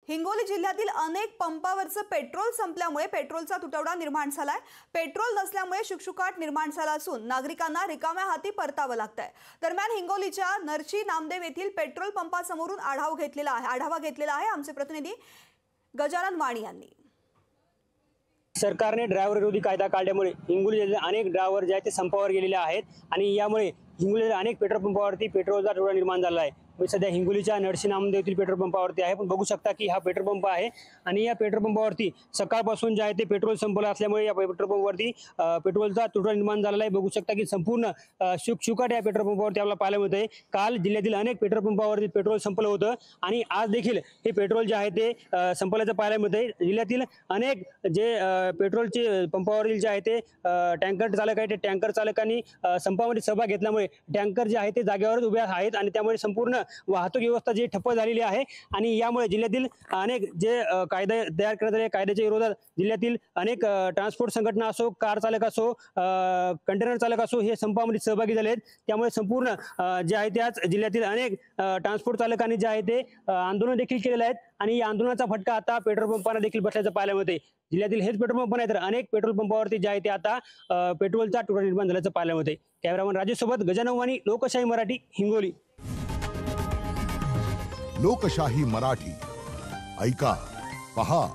हिंगोली जिल्ह्यातील अनेक पंपावरचं पेट्रोल संपल्यामुळे पेट्रोलचा तुटवडा निर्माण झालाय। पेट्रोल नसल्यामुळे शुकशुकाट निर्माण झाला असून नागरिकांना रिकाम्या हाती परतावं लागतंय। दरम्यान हिंगोलीच्या नरची नामदेव येथील पेट्रोल पंपासमोरून आढावा घेतलेला आहे आमचे प्रतिनिधी गजानन वाणी यांनी। सरकारने ड्रायव्हर विरोधी कायदा काढल्यामुळे हिंगोली जिल्ह्यात अनेक ड्रायव्हर जे आहेत ते संपावर गेलेले आहेत आणि यामुळे हिंगोली अनेक पेट्रोल पंपावरती पेट्रोलचा तुटवडा निर्माण झाला आहे। मी सध्या हिंगोलीच्या नरसी नामदेव येथील पेट्रोल पंपावरती आहे। पण बघू शकता की हा पेट्रोल पंप आहे आणि या पेट्रोल पंपावरती सकाळपासून जे आहे ते पेट्रोल संपलं असल्यामुळे या पेट्रोल पंपावरती पेट्रोलचा तुटवडा निर्माण झालेला आहे। बघू शकता की संपूर्ण शुकशुकाट या पेट्रोल पंपावरती आपल्याला पाहायला मिळते। काल जिल्ह्यातील अनेक पेट्रोल पंपावरती पेट्रोल संपलं होतं आणि आज देखील हे पेट्रोल जे आहे ते संपल्याचं पाहायला मिळते। जिल्ह्यातील अनेक जे पेट्रोलचे पंपावरील जे आहे ते टँकर चालक आहेत, ते टँकर चालकांनी संपामध्ये सहभाग घेतल्यामुळे टँकर जे आहे ते जागेवरच उभे आहेत आणि त्यामुळे संपूर्ण वाहतूक व्यवस्था जी ठप्प झालेली आहे आणि यामुळे जिल्ह्यातील अनेक जे कायदे तयार करण्यात आले कायद्याच्या विरोधात जिल्ह्यातील अनेक ट्रान्सपोर्ट संघटना असो, कार चालक असो, कंटेनर चालक असो हे संपामध्ये सहभागी झाले आहेत। त्यामुळे संपूर्ण जे आहे त्याच जिल्ह्यातील अनेक ट्रान्सपोर्ट चालकांनी जे आहे ते आंदोलन देखील केलेले आहेत आणि या आंदोलनाचा फटका आता पेट्रोल पंपांना देखील बसल्याचं पाहायला मिळते। जिल्ह्यातील हेच पेट्रोल पंप नाही तर अनेक पेट्रोल पंपावरती जे आहे ते आता पेट्रोलचा तुटवडा निर्माण झाल्याचं पाहायला मिळते। कॅमेरामन राजेश सोबत गजानन वाणी, लोकशाही मराठी, हिंगोली। लोकशाही मराठी ऐका, पहा,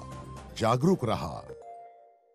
जागरूक रहा।